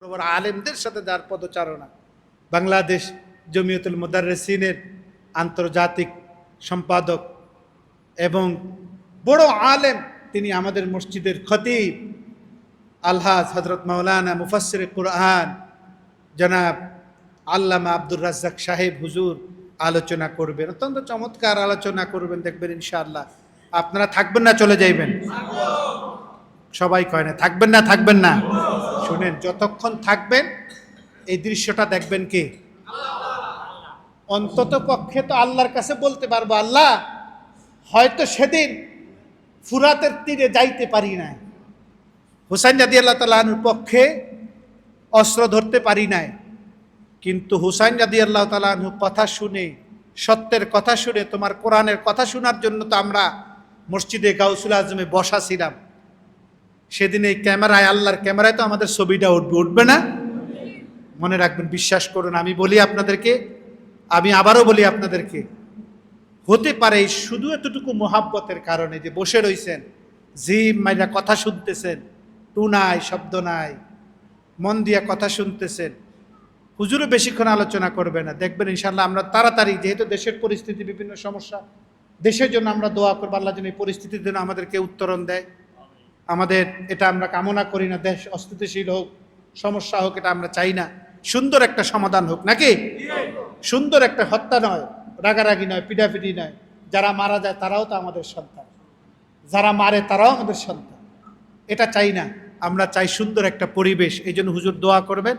বড় আলেমদের সাথে যার পদচারণা, বাংলাদেশ জমিয়তুল মুদাররিসিনের আন্তর্জাতিক সম্পাদক এবং বড় আলেম, তিনি আমাদের মসজিদের খতিব আলহাজ হযরত মাওলানা মুফাসসির কুরআন জনাব আল্লামা আব্দুর রাজ্জাক সাহেব হুজুর আলোচনা করবেন। অত্যন্ত চমৎকার আলোচনা করবেন, দেখবেন ইনশাআল্লাহ। আপনারা থাকবেন না চলে যাইবেন? সবাই কয় না থাকবেন না, থাকবেন না। শুনেন, যতক্ষণ থাকবেন এই দৃশ্যটা দেখবেন কি অন্তত পক্ষে তো আল্লাহর কাছে বলতে পারবো, আল্লাহ হয়তো সেদিন ফুরাতের তীরে যাইতে পারি নাই, হুসাইন রাদিয়াল্লাহু তাআলা আনহুর পক্ষে অস্ত্র ধরতে পারি নাই, কিন্তু হুসাইন রাদিয়াল্লাহু তাআলা আনহু কথা শুনে, সত্যের কথা শুনে, তোমার কোরআনের কথা শোনার জন্য তো আমরা মসজিদে গাউসুল আজমে বসা ছিলাম। সেদিন এই ক্যামেরায়, আল্লাহর ক্যামেরায় তো আমাদের ছবিটা উঠবে, উঠবে না? মনে রাখবেন, বিশ্বাস করুন। আমি বলি আপনাদেরকে, আমি আবারও বলি আপনাদেরকে, হতে পারে শুধু এতটুকু মোহাব্বতের কারণে যে বসে রইছেন, জিম মাইরা কথা শুনতেছেন, টু নাই, শব্দ নাই, মন দিয়া কথা শুনতেছেন, হুজুরও বেশিক্ষণ আলোচনা করবে না। দেখবেন ইনশাআল্লাহ আমরা তাড়াতাড়ি, যেহেতু দেশের পরিস্থিতি বিভিন্ন সমস্যা, দেশের জন্য আমরা দোয়া করবো, আল্লাহ যেন এই পরিস্থিতির জন্য আমাদেরকে উত্তরণ দেয়। আমাদের এটা আমরা কামনা করি না, দেশ অস্থিতিশীল হোক, সমস্যা হোক, এটা আমরা চাই না। সুন্দর একটা সমাধান হোক, নাকি? সুন্দর একটা হত্যা নয়, রাগারাগি নয়, পিটাপিটি নয়। যারা মারা যায় তারাও তো আমাদের সন্তান, যারা মারে তারাও আমাদের সন্তান। এটা চাই না, আমরা চাই সুন্দর একটা পরিবেশ। এই জন্য হুজুর দোয়া করবেন।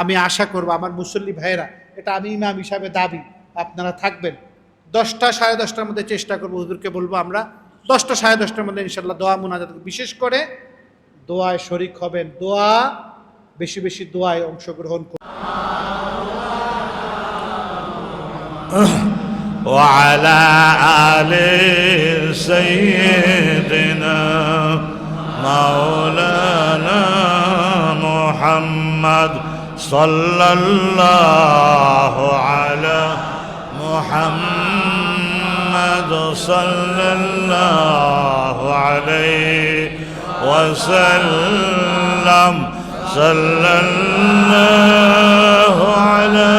আমি আশা করব আমার মুসল্লি ভাইয়েরা, এটা আমি ইমাম হিসাবে দাবি, আপনারা থাকবেন। 10টা সাড়ে 10টার মধ্যে চেষ্টা করবো, হুজুরকে বলবো আমরা 10টা সাড়ে 10টার মধ্যে ইনশাল্লাহ দোয়া মুনাজাত, বিশেষ করে দোয়ায় শরিক হবেন, দোয়া বেশি বেশি দোয়ায় অংশগ্রহণ করবেন। وعلى آل سيدنا مولانا محمد صلى الله على محمد صلى الله عليه وسلم صلى الله على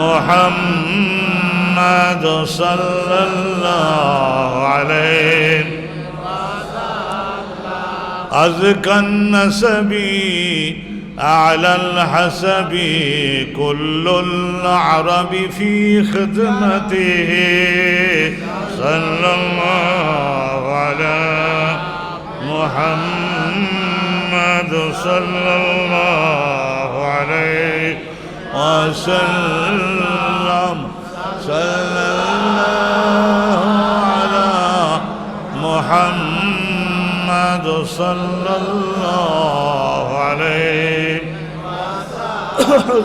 محمد صلى الله عليه أزكى النسب أعلى الحسب كل العرب في خدمته صلى الله على محمد صلى الله عليه وسلم صلى الله على محمد صلى الله عليه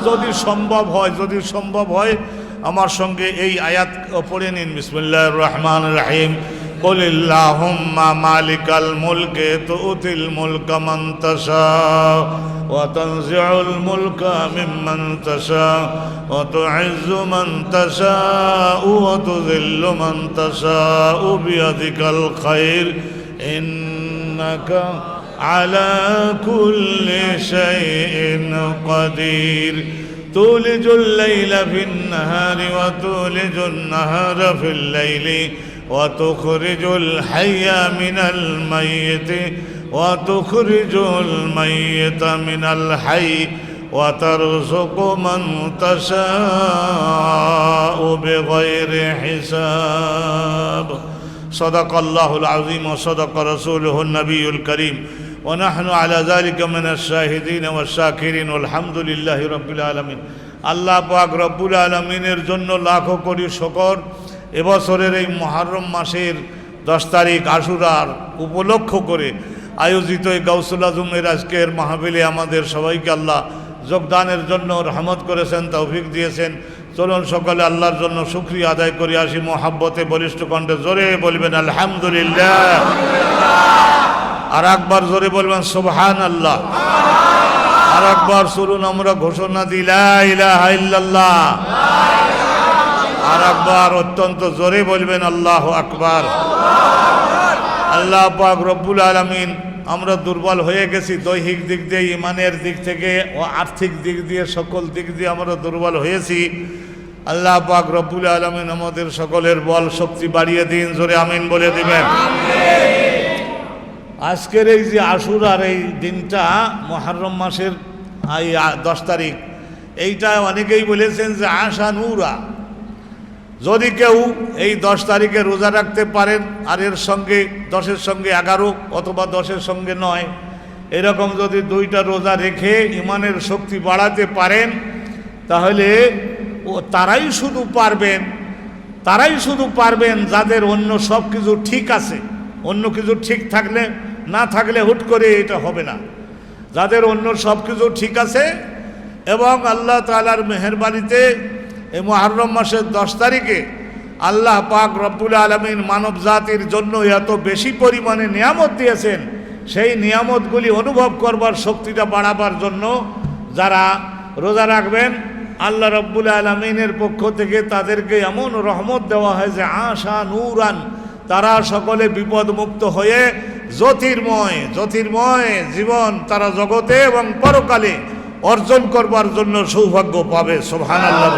যদি সম্ভব হয় আমার সঙ্গে এই আয়াত পড়ে নিন। বিসমিল্লাহির রহমানির রহিম। قل اللهم مالك الملك تؤتي الملك من تشاء وتنزع الملك ممن تشاء وتعز من تشاء وتذل من تشاء بيدك الخير إنك على كل شيء قدير تولج الليل في النهار وتولج النهار في الليل وتخرج الحي من الميت وتخرج الميت من الحي وترزق من تشاء بغير حساب صدق الله العظيم وصدق رسوله النبي الكريم ونحن على ذلك من الشاهدين والشاكرين والحمد لله رب العالمين। আল্লাহ পাক রব্বুল আলামিনের জন্য লাখো কোটি শুকর। এবছরের এই মুহররম মাসের 10 তারিখ আশুরার উপলক্ষ করে আয়োজিত এই গাউসুল আজমের আজকের মাহফিলে আমাদের সবাইকে আল্লাহ যোগদানের জন্য রহমত করেছেন, তৌফিক দিয়েছেন। চলুন সকালে আল্লাহর জন্য শুকরিয়া আদায় করি আসি, মোহাব্বতে বলিষ্ঠ কণ্ঠে জোরে বলবেন আলহামদুলিল্লাহ। আর একবার জোরে বলবেন সুবহানাল্লাহ। আর একবার চলুন আমরা ঘোষণা দিই লা ইলাহা ইল্লাল্লাহ। আর একবার অত্যন্ত জোরে বলবেন আল্লাহু আকবার। আল্লাহ পাক রব্বুল আলামিন আমরা দুর্বল হয়ে গেছি, দৈহিক দিক দিয়ে, ইমানের দিক থেকে ও আর্থিক দিক দিয়ে, সকল দিক দিয়ে আমরা দুর্বল হয়েছি। আল্লাহ পাক রব্বুল আলামিন আমাদের সকলের বল শক্তি বাড়িয়ে দিন, জোরে আমিন বলে দিবেন। আজকের এই যে আশুরার এই দিনটা, মুহররম মাসের এই 10 তারিখ, এইটা অনেকেই বলেছেন যে আশা নূরা। যদি কেউ এই 10 তারিখে রোজা রাখতে পারেন, আর এর সঙ্গে 10-এর সঙ্গে 11 অথবা 10-এর সঙ্গে 9, এরকম যদি 2টা রোজা রেখে ইমানের শক্তি বাড়াতে পারেন, তাহলে তারাই শুধু পারবেন যাদের অন্য সব কিছু ঠিক আছে। অন্য কিছু ঠিক থাকলে না থাকলে হুট করে এটা হবে না। যাদের অন্য সব কিছু ঠিক আছে এবং আল্লাহ তাআলার মেহেরবানিতে এই মুহররম মাসের 10 তারিখে আল্লাহ পাক রব্বুল আলামিন মানব জাতির জন্য এত বেশি পরিমাণে নিয়ামত দিয়েছেন, সেই নিয়ামতগুলি অনুভব করবার শক্তিটা বাড়াবার জন্য যারা রোজা রাখবেন, আল্লাহ রব্বুল আলামিনের পক্ষ থেকে তাদেরকে এমন রহমত দেওয়া হয় যে আশা নূরান, তারা সকলে বিপদমুক্ত হয়ে জ্যোতির্ময় জীবন তারা জগতে এবং পরকালে অর্জন করবার জন্য সৌভাগ্য পাবে। সুবহানাল্লাহ।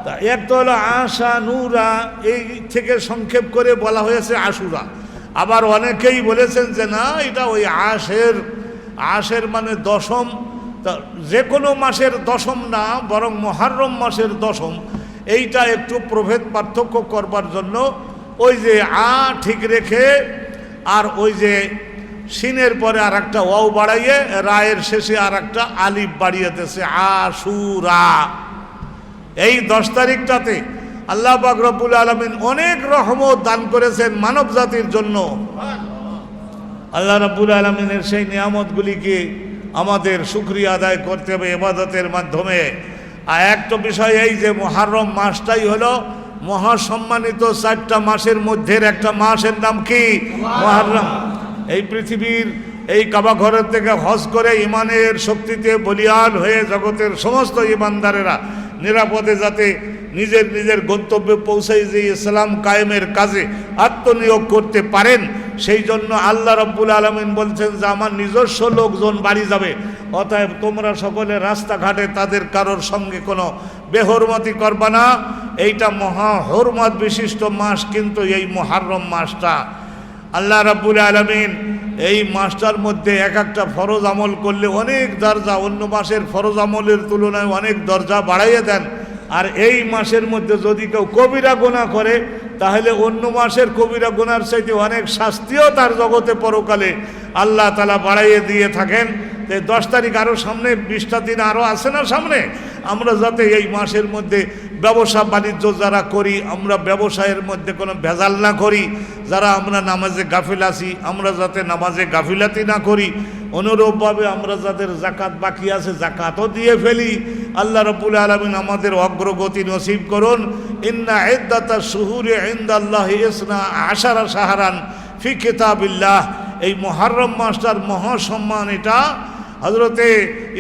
তা এক তো হলো আশা নূরা, এই থেকে সংক্ষেপ করে বলা হয়েছে আশুরা। আবার অনেকেই বলেছেন যে না, এটা ওই আশের মানে 10ম, তা যে কোনো মাসের 10ম না, বরং মুহররম মাসের 10ম। এইটা একটু প্রভেদ পার্থক্য করবার জন্য ওই যে ঠিক রেখে আর ওই যে সিনের পরে আর একটা ওয়াও বাড়াইয়ে রায়ের শেষে আর একটা আলিফ বাড়িয়েতেছে, আশুরা। এই 10 তারিখটাতে আল্লাহ পাক রব্বুল আলামিন অনেক রহমত দান করেছেন মানব জাতির জন্য। আল্লাহ রাব্বুল আলামিনের সেই নিয়ামতগুলিকে আমাদের শুকরিয়া আদায় করতে হবে ইবাদতের মাধ্যমে। আর একটা বিষয় এই যে মুহররম মাসটাই হলো মহাসম্মানিত 4টা মাসের মধ্যের একটা মাসের নাম কি? মুহররম। এই পৃথিবীর এই কাবা ঘরের থেকে হজ করে ইমানের শক্তিতে বলিয়ান হয়ে জগতের সমস্ত ইমানদারেরা নিরাপদে যাতে নিজের গন্তব্যে পৌঁছায় যে ইসলাম কায়েমের কাজে আত্মনিয়োগ করতে পারেন, সেই জন্য আল্লাহ রাব্বুল আলামিন বলছেন যে আমার নিজস্ব লোকজন বাড়ি যাবে, অতএব তোমরা সকলে রাস্তাঘাটে তাদের কারোর সঙ্গে কোনো বেহরমতি করবা না। এইটা মহা হরমত বিশিষ্ট মাস কিন্তু এই মুহররম মাসটা। আল্লাহ রাব্বুল আলামিন এই মাসটার মধ্যে এক একটা ফরজ আমল করলে অনেক দরজা, অন্য মাসের ফরজ আমলের তুলনায় অনেক দরজা বাড়াইয়ে দেন। আর এই মাসের মধ্যে যদি কেউ কবিরা গুনাহ করে, তাহলে অন্য মাসের কবিরা গুনার চাইতে অনেক শাস্তিও তার জগতে পরকালে আল্লাহ তাআলা বাড়াইয়ে দিয়ে থাকেন। 10 তারিখ আরও সামনে, 20টা দিন আরও আছে না সামনে, আমরা যাতে এই মাসের মধ্যে ব্যবসা বাণিজ্য যারা করি, আমরা ব্যবসায়ের মধ্যে কোনো ভেজাল না করি। যারা আমরা নামাজে গাফিল আছি, আমরা যাতে নামাজে গাফিলাতি না করি। অনুরূপভাবে আমরা যাদের জাকাত বাকি আছে, জাকাতও দিয়ে ফেলি। আল্লাহ রাব্বুল আলামিন আমাদের অগ্রগতি নসিব করুন। ইন্না ইদ্দাতাশ শুহুরি ইনদাল্লাহি 12 শাহরান ফি কিতাবিল্লাহ। এই মুহররম মাসটার মহাসম্মান, এটা হজরতে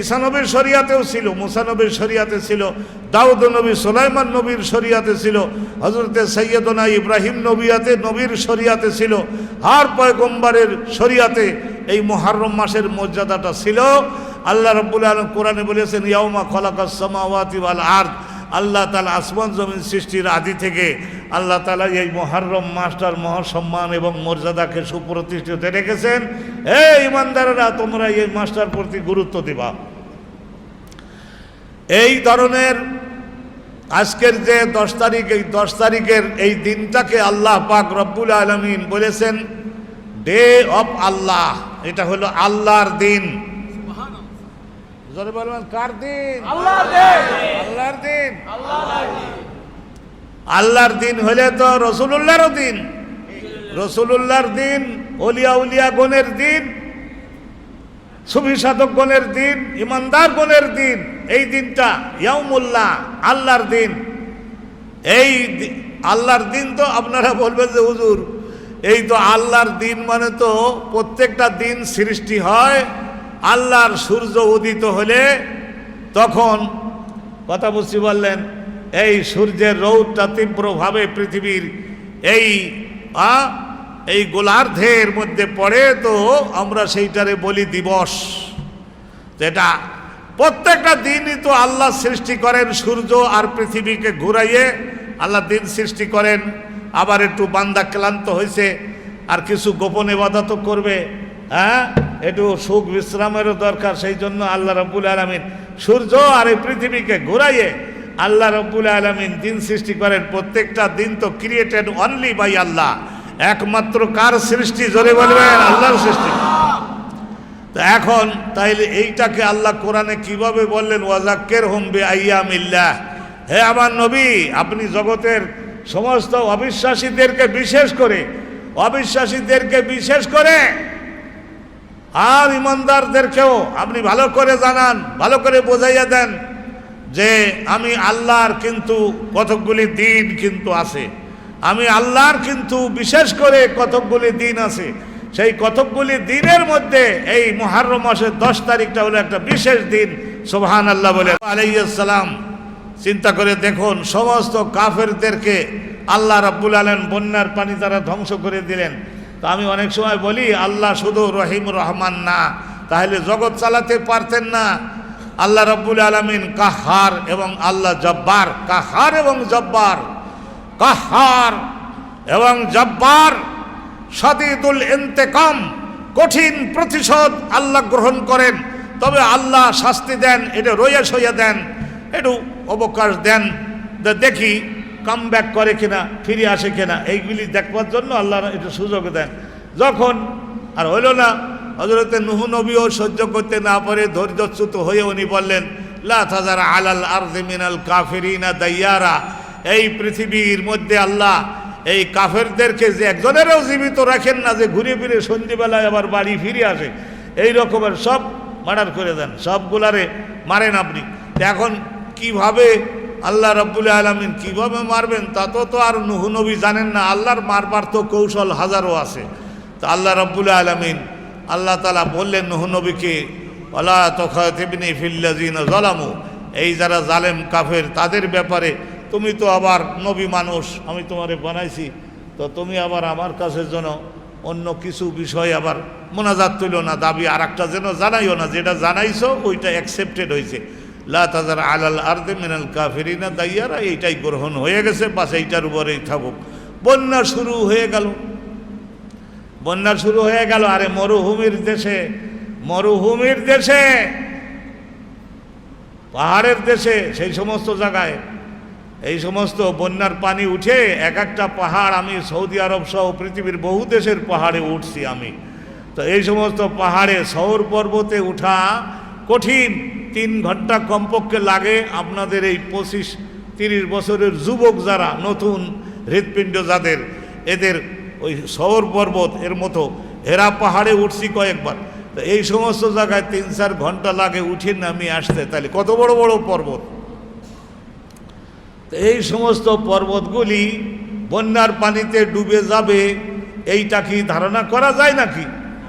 ঈসা নবীর শরিয়াতেও ছিল, মুসা নবীর শরিয়াতে ছিল, দাউদ নবী সুলাইমান নবীর শরিয়াতে ছিল, হজরতে সৈয়দনা ইব্রাহিম নবীর শরিয়াতে ছিল, আর পয়গম্বরের শরিয়াতে এই মুহররম মাসের মর্যাদাটা ছিল। আল্লাহ রাব্বুল আলামিন কোরআনে বলেছেন ইয়াউমা খালাকাস সামাওয়াতি ওয়াল আরদ। আল্লাহ তাআলা আসমান জমিন সৃষ্টির আদি থেকে আল্লাহ তাআলা এই মুহররম মাসটার মহাসম্মান এবং মর্যাদাকে সুপ্রতিষ্ঠিত রেখেছেন। এই ইমানদারেরা, তোমরা এই মাসটার প্রতি গুরুত্ব দিবা। এই ধরনের আজকের যে 10 তারিখ, এই 10 তারিখের এই দিনটাকে আল্লাহ পাক রব্বুল আলামিন বলেছেন ডে অফ আল্লাহ। এটা হলো আল্লাহর দিন। জোরে বলবেন, কার দিন? আল্লাহর দিন। আল্লাহর দিন। আল্লাহর দিন হলে তো রাসূলুল্লাহর দিন, রাসূলুল্লাহর দিন, ওলিয়া গণের দিন, সুফি সাধকগণের দিন, ইমানদারগণের দিন। এই দিনটা ইয়াউমুল্লাহ, আল্লাহর দিন। এই আল্লাহর দিন তো আপনারা বলবেন যে হুজুর এই তো আল্লাহর দিন মানে তো প্রত্যেকটা দিন সৃষ্টি হয় আল্লাহর সূর্য উদিত হলে, তখন কথা বুঝছি বললেন এই সূর্যের রৌদটা তীব্রভাবে পৃথিবীর এই এই গোলার্ধের মধ্যে পড়ে, তো আমরা সেইটারে বলি দিবস। যেটা প্রত্যেকটা দিনই তো আল্লাহ সৃষ্টি করেন, সূর্য আর পৃথিবীকে ঘুরাইয়ে আল্লাহ দিন সৃষ্টি করেন। আবার একটু বান্দা ক্লান্ত হয়েছে আর কিছু গোপন ইবাদত করবে, হ্যাঁ, একটু সুখ বিশ্রামেরও দরকার, সেই জন্য আল্লাহ রাব্বুল আলামিন সূর্য আর এই পৃথিবীকে ঘুরাইয়ে আল্লাহ রাব্বুল আলামিন দিন সৃষ্টি করেন। প্রত্যেকটা দিন তো ক্রিয়েটেড অনলি বাই আল্লাহ। একমাত্র কার সৃষ্টি? জোরে বলবেন, আল্লাহর সৃষ্টি। তো এখন তাইলে এইটাকে আল্লাহ কোরআনে কিভাবে বললেন? ওয়াজাক্কিরহুম বিআইয়ামিল্লাহ। হে আমার নবী, আপনি জগতের সমস্ত অবিশ্বাসীদেরকে বিশেষ করে আর ইমানদারদেরকেও আপনি ভালো করে জানান, ভালো করে বোঝাইয়া দেন যে আমি আল্লাহর কিন্তু কতকগুলি দিন কিন্তু আছে, আমি আল্লাহর কিন্তু বিশেষ করে কতকগুলি দিন আছে। সেই কতকগুলি দিনের মধ্যে এই মুহররম মাসের 10 তারিখটা হলো একটা বিশেষ দিন। সুবহানাল্লাহ বলে আলাইহিস সালাম। চিন্তা করে দেখুন, সমস্ত কাফেরদেরকে আল্লাহ রাব্বুল আলামিন বন্যার পানি দ্বারা ধ্বংস করে দিলেন। তো আমি অনেক সময় বলি, আল্লাহ শুধু রহিম রহমান না, তাহলে জগৎ চালাতে পারতেন না। আল্লাহ রাব্বুল আলামিন কাহ্হার এবং আল্লাহ জব্বার। কাহ্হার এবং জব্বার, শাদীদুল ইন্তেকাম, কঠিন প্রতিশোধ আল্লাহ গ্রহণ করেন। তবে আল্লাহ শাস্তি দেন, এটা রইয়া সইয়া দেন, একটু অবকাশ দেন, দেখি কাম ব্যাক করে কিনা, ফিরে আসে কিনা, এইগুলি দেখবার জন্য আল্লাহ একটু সুযোগ দেন। যখন আর হইল না, হযরতে নূহ নবীও সহ্য করতে না পারে ধৈর্যচ্যুত হয়ে উনি বললেন, লা তাযার আলাল আরদি মিনাল কাফিরিনা দাইয়ারা। এই পৃথিবীর মধ্যে আল্লাহ এই কাফেরদেরকে যে একজনেরও জীবিত রাখেন না, যে ঘুরে ফিরে সন্ধ্যেবেলায় আবার বাড়ি ফিরে আসে, এই রকমের সব মার্ডার করে দেন, সবগুলারে মারেন আপনি। এখন কিভাবে আল্লাহ রাব্বুল আলামিন কিভাবে মারবেন তা তো আর নূহ নবী জানেন না। আল্লাহর মারবার তো কৌশল হাজারো আছে। তো আল্লাহ রাব্বুল আলামিন আল্লাহ তাআলা বললেন নূহ নবীকে, ওয়ালা তুখাতিবনি ফিল্লাযিনা যালামু, এই যারা জালেম কাফের তাদের ব্যাপারে তুমি তো আবার নবী মানুষ, আমি তোমারে বানাইছি, তো তুমি আবার আমার কাছে যেন অন্য কিছু বিষয় আবার মোনাজাত তুলো না, দাবি আর একটা যেন জানাইও না, যেটা জানাইছো ওইটা অ্যাকসেপ্টেড হয়েছে। লা তাযার আলাল আরদি মিনাল কাফিরিনা দাইয়ারা, এইটাই গ্রহণ হয়ে গেছে, বাস এইটার উপরেই থাকুক। বন্যা শুরু হয়ে গেল। আরে মরুভূমির দেশে, পাহাড়ের দেশে, সেই সমস্ত জায়গায় এই সমস্ত বন্যার পানি উঠে এক একটা পাহাড়, আমি সৌদি আরব সহ পৃথিবীর বহু দেশের পাহাড়ে উঠছি আমি। তো এই সমস্ত পাহাড়ে সৌর পর্বতে উঠা কঠিন, 3 ঘন্টা কমপক্ষে লাগে। আপনাদের এই 25-30 বছরের যুবক যারা, নতুন হৃৎপিণ্ড যাদের, এদের ওই সৌর পর্বত এর মতো হেরা পাহাড়ে উঠছি কয়েকবার। তো এই সমস্ত জায়গায় 3-4 ঘন্টা লাগে উঠে নামিয়ে আসতে, তাহলে কত বড় বড় পর্বত। তো এই সমস্ত পর্বতগুলি বন্যার পানিতে ডুবে যাবে, এইটা কি ধারণা করা যায় নাকি?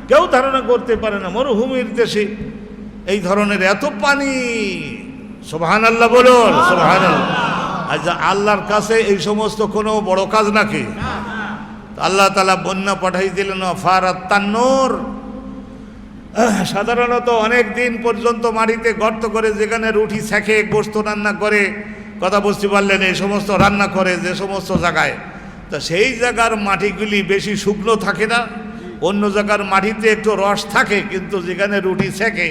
কেউ ধারণা করতে পারে না। মরুভূমির দেশে এই ধরনের এত পানি, সুবহানাল্লাহ বলুন, সুবহানাল্লাহ। আচ্ছা, আল্লাহর কাছে এই সমস্ত কোনো বড় কাজ নাকি? আল্লাহ তাআলা বন্যা পাঠাই দিলেন। ফারাত তান্নুর, সাধারণত অনেক দিন পর্যন্ত মাটিতে গর্ত করে যেখানে রুটি ছেঁকে গোশত রান্না করে, কথা বুঝতে পারলেন, এই সমস্ত রান্না করে যে সমস্ত জায়গায়, তা সেই জায়গার মাটিগুলি বেশি শুকনো থাকে না। অন্য জায়গার মাটিতে একটু রস থাকে, কিন্তু যেখানে রুটি ছেঁকে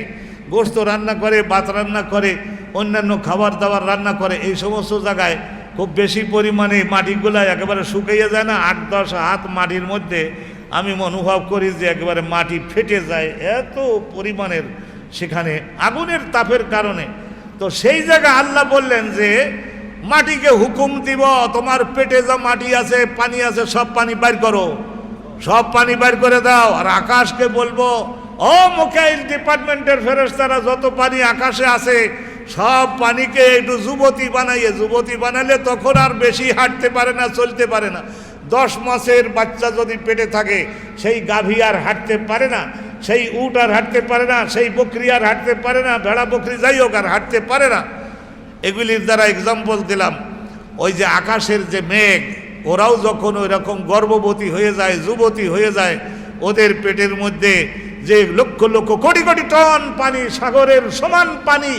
গোশত রান্না করে, ভাত রান্না করে, অন্যান্য খাবার দাবার রান্না করে, এই সমস্ত জায়গায় খুব বেশি পরিমাণে মাটিগুলা একেবারে শুকিয়ে যায় না। 8-10 হাত মাটির মধ্যে আমি অনুভব করি যে একেবারে মাটি ফেটে যায়, এত পরিমাণের সেখানে আগুনের তাপের কারণে। তো সেই জায়গায় আল্লাহ বললেন যে মাটিকে হুকুম দিব, তোমার পেটে যা মাটি আছে, পানি আছে, সব পানি বাইর করো, সব পানি বাইর করে দাও। আর আকাশকে বলবো, ও মোকাইল ডিপার্টমেন্টের ফেরেশতারা, যত পানি আকাশে আছে সব পানিকে একটু যুবতী বানালে তখন আর বেশি হাঁটতে পারে না, চলতে পারে না। 10 মাসের বাচ্চা যদি পেটে থাকে, সেই গাভী আর হাঁটতে পারে না, সেই উট আর হাঁটতে পারে না, সেই বকরি আর হাঁটতে পারে না, ভেড়া বকরি যাই হোক আর হাঁটতে পারে না। এগুলির দ্বারা এক্সাম্পল দিলাম। ওই যে আকাশের যে মেঘ, ওরাও যখন ওই রকম গর্ভবতী হয়ে যায়, যুবতী হয়ে যায়, ওদের পেটের মধ্যে যে লক্ষ লক্ষ কোটি কোটি টন পানি, সাগরের সমান পানি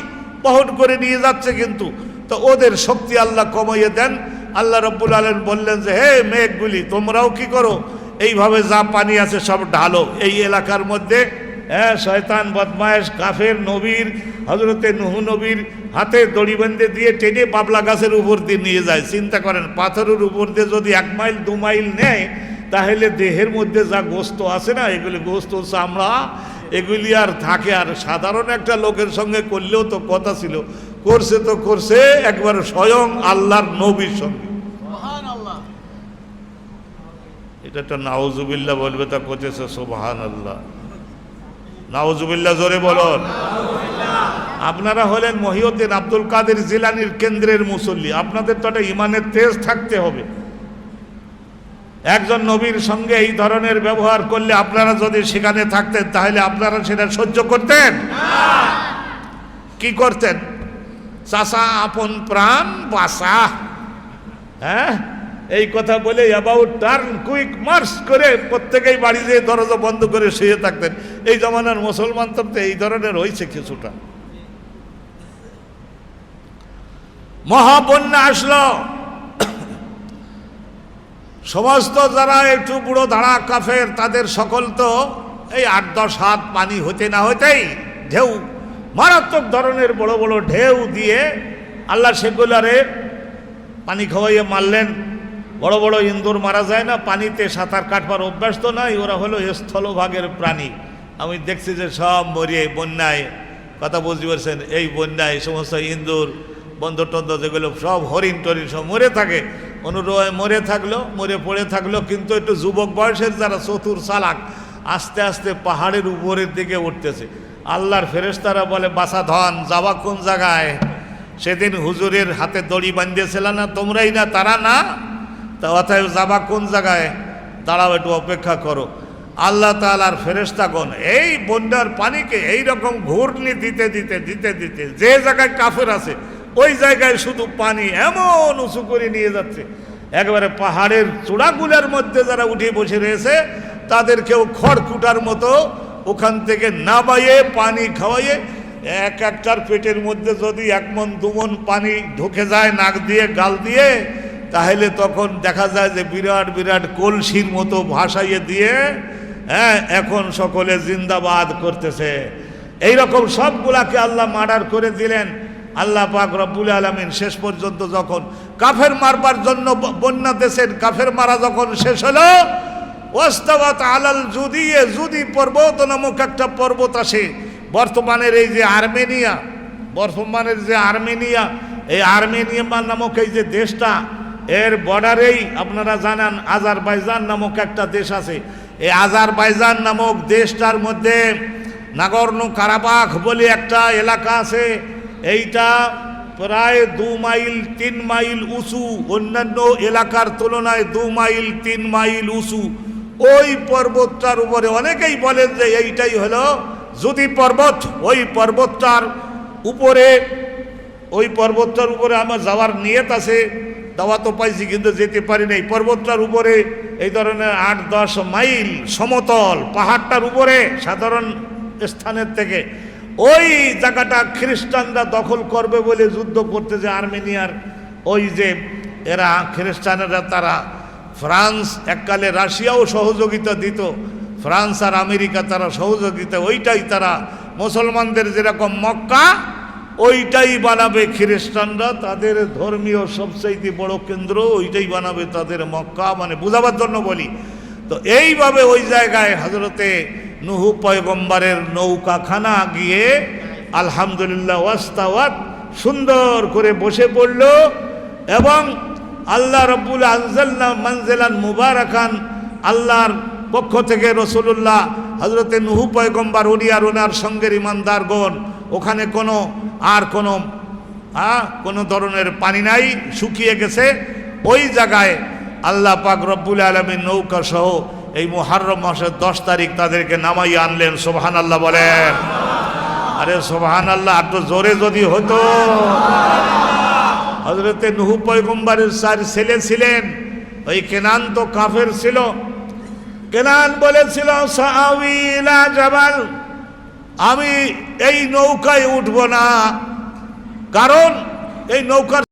বহন করে নিয়ে যাচ্ছে, কিন্তু তো ওদের শক্তি আল্লাহ কমাইয়ে দেন। আল্লাহ রাব্বুল আলামিন বললেন যে হে মেঘগুলি, তোমরাও কি করো, এইভাবে যা পানি আছে সব ঢালো এই এলাকার মধ্যে। হ্যাঁ, শয়তান বদমায়েশ কাফের নবীর, হজরতে নুহু নবীর হাতে দড়ি বেঁধে দিয়ে টেনে বাবলা গাছের উপর দিয়ে নিয়ে যায়। চিন্তা করেন, পাথরের উপর দিয়ে যদি 1 মাইল 2 মাইল নেয়, তাহলে দেহের মধ্যে যা গোস্ত আছে না, এগুলি গোস্ত, চামড়া, এগুলি আর থাকে? আর সাধারণ একটা লোকের সঙ্গে করলেও তো কথা ছিল, করছে তো করছে একবার স্বয়ং আল্লাহর নবীর সঙ্গে। এটা তো নাউজুবিল্লাহ বলবে, তা করতেছে সুবহানাল্লাহ। নাউজুবিল্লাহ জোরে বলুন। আপনারা হলেন মহিউদ্দিন আব্দুল কাদের জিলানীর কেন্দ্রের মুসল্লি, আপনাদের তো একটা ইমানের তেজ থাকতে হবে। একজন নবীর সঙ্গে এই ধরনের ব্যবহার করলে আপনারা যদি সেখানে থাকতেন, তাহলে আপনারা সেটা সহ্য করতেন? কি করতেন? চাষা আপন প্রাণ বাসা, হ্যাঁ, এই কথা বলে অ্যাবাউট টার্ন কুইক মার্চ করে প্রত্যেকেই বাড়ি যেয়ে দরজা বন্ধ করে শুয়ে থাকতেন। এই জমানার মুসলমান তো এই ধরনের হয়েছে কিছুটা। মহাবন্যা আসলো, সমস্ত যারা একটু বুড়ো ধাড়া কাফের, তাদের সকল তো এই 8-10 হাত পানি হতে না হতেই ঢেউ, মারাত্মক ধরনের বড় বড় ঢেউ দিয়ে আল্লাহ সেগুলারে পানি খাওয়াইয়ে মারলেন। বড় বড় ইন্দুর মারা যায় না, পানিতে সাঁতার কাটবার অভ্যাস তো নাই, ওরা হলো স্থলভাগের প্রাণী। আমি দেখছি যে সব মরিয়ে বন্যায়, কথা বুঝতে পারছেন, এই বন্যায় সমস্ত ইন্দুর, বন্দর টন্দর যেগুলো সব হরিণ টরিণ সব মরে থাকে, অনুরোধ মরে থাকলো, মরে পড়ে থাকলো। কিন্তু একটু যুবক বয়সের যারা চতুর চালাক, আস্তে আস্তে পাহাড়ের উপরের দিকে উঠতেছে। আল্লাহর ফেরেশতারা বলে, বাসা ধন, যাবা কোন জায়গায়? সেদিন হুজুরের হাতে দড়ি বাঁধিয়েছিল না, তোমরাই না, তারা না, তা অতএব যাবা কোন জায়গায়? দাঁড়াও, একটু অপেক্ষা করো। আল্লাহ তাআলার ফেরেশতাগণ এই বন্যার পানিকে এইরকম ঘূর্ণি দিতে দিতে দিতে দিতে যে জায়গায় কাফের আছে ওই জায়গায় শুধু পানি এমন উঁচু করে নিয়ে যাচ্ছে, একবারে পাহাড়ের চূড়াগুলোর মধ্যে যারা উঠে বসে রয়েছে তাদেরকেও খড়কুটার মতো ওখান থেকে নামাইয়ে পানি খাওয়াইয়ে, এক একটার পেটের মধ্যে যদি 1 মণ 2 মণ পানি ঢুকে যায় নাক দিয়ে গাল দিয়ে, তাহলে তখন দেখা যায় যে বিরাট বিরাট কলসির মতো ভাসাইয়ে দিয়ে, হ্যাঁ, এখন সকলে জিন্দাবাদ করতেছে। এইরকম সবগুলাকে আল্লাহ মার্ডার করে দিলেন। আল্লাহ পাক রব্বুল আলামিন শেষ পর্যন্ত যখন কাফের মারবার জন্য বন্যা দেশের কাফের মারা যখন শেষ হলো, ওয়াস্তাওয়াত আলাল জুদিয়ে, জুদি পর্বত নামক একটা পর্বত আসে। বর্তমানের এই যে আর্মেনিয়া, এই আর্মেনিয়া নামক এই যে দেশটা, এর বর্ডারেই আপনারা জানেন আজারবাইজান নামক একটা দেশ আছে। এই আজারবাইজান নামক দেশটার মধ্যে নাগর্নো কারাবাখ বলে একটা এলাকা আছে। এইটা প্রায় 2 মাইল 3 মাইল উঁচু, অন্যান্য এলাকার তুলনায় 2 মাইল 3 মাইল উঁচু। ওই পর্বতটার উপরে অনেকেই বলেন যে এইটাই হলো জুদি পর্বত। ওই পর্বতটার উপরে আমার যাওয়ার নিয়ত আছে, দাওয়া তো পাইছি কিন্তু যেতে পারি নাই। পর্বতটার উপরে এই ধরনের 8-10 মাইল সমতল পাহাড়টার উপরে সাধারণ স্থানের থেকে ওই জায়গাটা খ্রিস্টানরা দখল করবে বলে যুদ্ধ করতে, যে আর্মেনিয়ার ওই যে এরা খ্রিস্টানেরা, তারা ফ্রান্স এককালে রাশিয়াও সহযোগিতা দিত, ফ্রান্স আর আমেরিকা তারা সহযোগিতা, ওইটাই তারা মুসলমানদের যেরকম মক্কা ওইটাই বানাবে খ্রিস্টানরা, তাদের ধর্মীয় সবচাইতে বড় কেন্দ্র ওইটাই বানাবে তাদের মক্কা, মানে বোঝাবার জন্য বলি। তো এইভাবে ওই জায়গায় হযরতে নূহ পয়গম্বরের নৌকাখানা গিয়ে আলহামদুলিল্লাহ ওয়াস্তাওয়াত সুন্দর করে বসে পড়ল, এবং আল্লাহ রাব্বুল আনজালনা মানজিলান মুবারাকান, আল্লাহর পক্ষ থেকে রাসূলুল্লাহ হযরতে নূহ পয়গম্বর উনি আর ওনার সঙ্গের ইমানদারগণ, ওখানে কোনো ধরনের পানি নাই, শুকিয়ে গেছে। ওই জায়গায় আল্লাহ পাক রব্বুল আলামিন নৌকা সহ এই মুহররম মাসের 10 তারিখ তাদেরকে নামাই আনলেন। সুবহানাল্লাহ বলেন। আরে সুবহানাল্লাহ, একটু জোরে যদি হতো। হযরতে নূহ পয়গম্বরের 4 ছেলে ছিলেন, ওই কেনান তো কাফের ছিল। কেনান বলেছিল সাআওয়ী ইলা জাবাল, আমি এই নৌকায় উঠব না, কারণ এই নৌকার